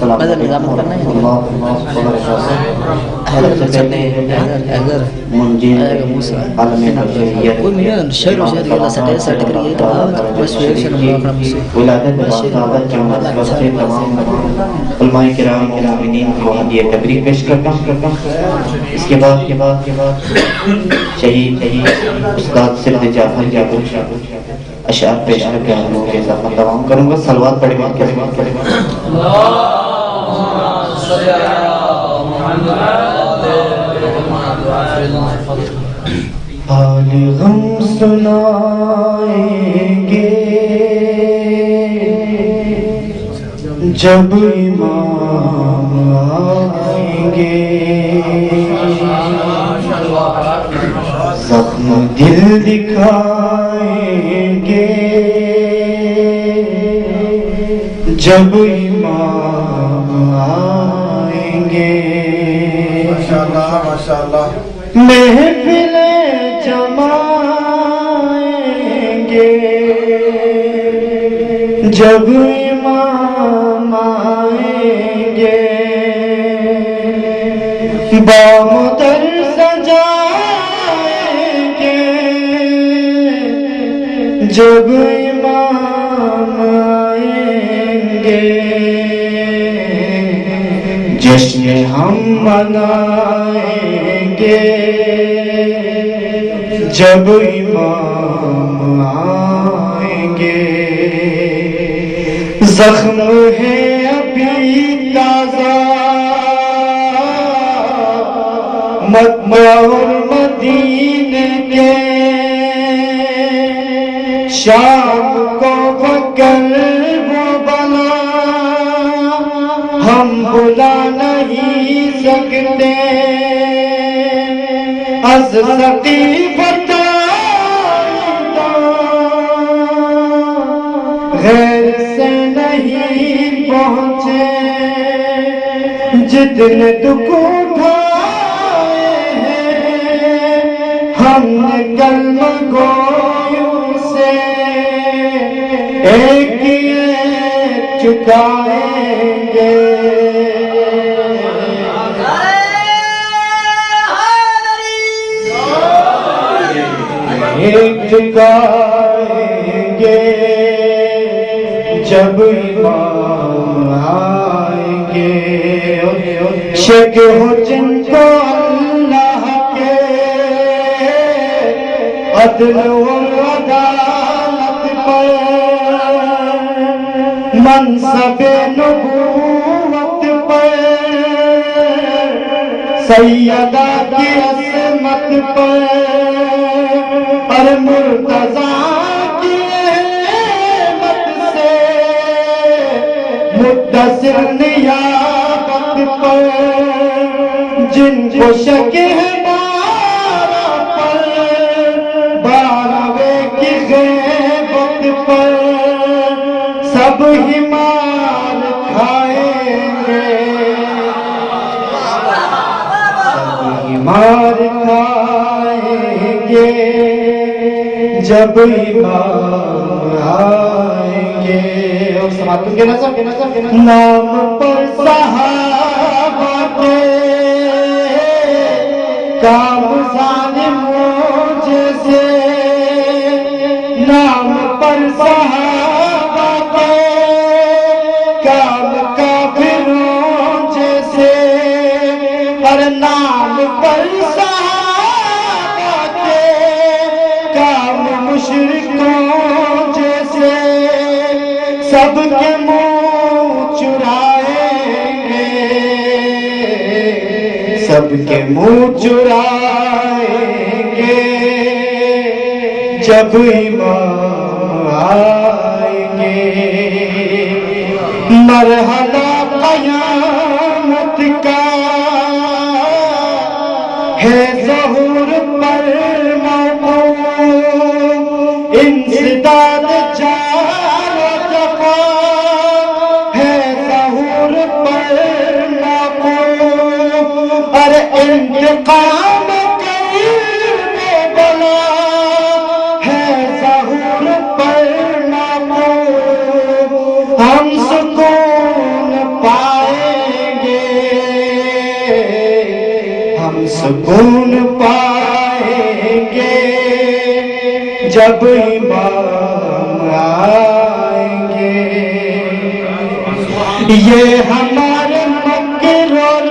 بدل نظامت کرنا ہے علماء کرام و مومنین کو ہدیہ تبریک پیش کرتا ہوں۔ اس کے بعد شہید استاد سرد جعفر اشعار پیش کر کے ہم لوگوں کے ساتھ تمام کروں گا۔ صلوات پڑھیں گے۔ حال غم سنائیں گے جب امام آئیں گے، زخم دل دکھائیں گے جب امام آئیں گے۔ ماشاءاللہ محفلیں جمائیں گے جب امام آئیں گے، بام در سجائیں گے جب امام آئیں گے، جشن ہم منائیں گے جب امام آئیں گے۔ زخم ہے ابھی تازہ مکہ اور مدینے کے، شام کو بکر وہ بلا ہم بلا نہیں سکتے، از ثقیفۃ غیر سے نہیں پہنچے، جتنے دکھ اٹھائے ہیں ہم نے کلمہ گویوں سے، ایک ایک چکائیں گے، ایک چکائیں گے جب امام آئیں گے۔ شک ہو جن کو اللہ کے عدل و عدالت پر، منصب نبوت پر، سیدہ کی عصمت پر، اور مرتضیٰ کی احمد سے متصل نیابت پر، جن کو شک ہے بارہ پر، بارہویں کی غیبت پر، سب ہمار کھائیں گے، سب ہمار کھائیں گے جب امام آئیں گے۔ اور سماعتوں کے نظر نام پر صحابہ کے کام ظالموں جیسے، نام پر صحابہ کے کام کافروں جیسے، اور نام پر مشرکوں جیسے، سب کے منہ چرائیں گے، سب کے منہ چرائیں گے جب امام آئیں گے۔ مرحلہ قیامت کا ہے ظہور پر انسداد جان جفا ہے ظہور پر ناقوم، اور انتقام کرنے بلا ہے ظہور پر ناقوم، ہم سکون پائے جب امام آئیں گے یہ ہمارے مکر اور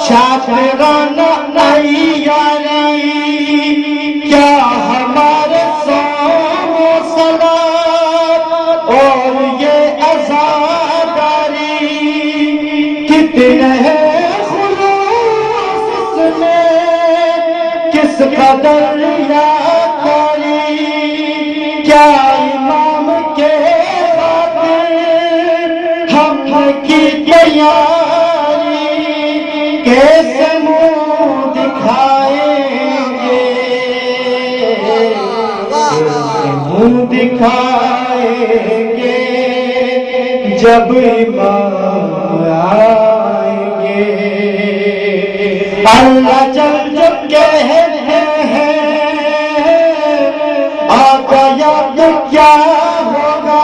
شاکرانہ عیاری کیا ہمارے صوم و صلات اور یہ عزاداری کتنے ہیں خلوص اس میں کس قدر ریاکاری کیا امام کے خاطر ہم کی تیاری کیسے منہ دکھائیں گے منہ دکھائیں گے جب امام آئیں گے اللہ جب کہتے ہیں آقا یاد کیا ہوگا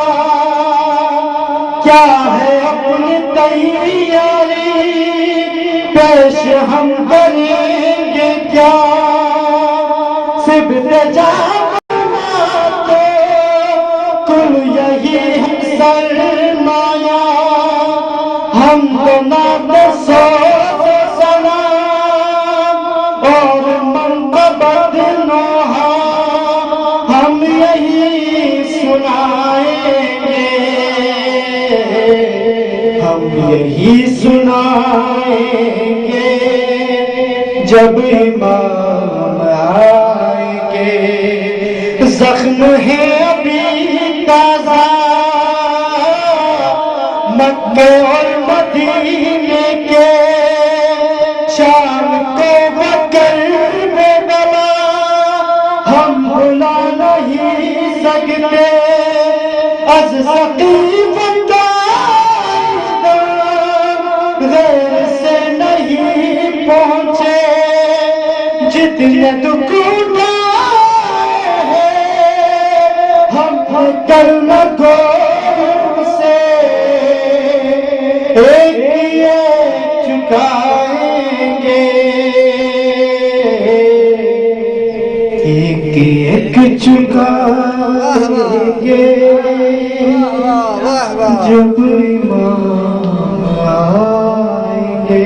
کیا ہے اپنی تیاری پیش ہم کریں گے کیا سبت جانا تو کل یہی سرمایہ ہم تو نام سوز سلام اور منقبت نوحہ ہم یہی سنائیں گے ہم یہی سنائیں گے جب امام آئیں گے زخم ہے ابھی تازہ مکے اور مدینے کے شام کو بکر میں ڈلا ہم بھلا نہیں سکتے از ثقیف غیر سے نہیں پہنچے جتنے دکھ اٹھائے ہم کرنا گور سے ایک چکائیں گے ایک چکائیں گے جب امام آئیں گے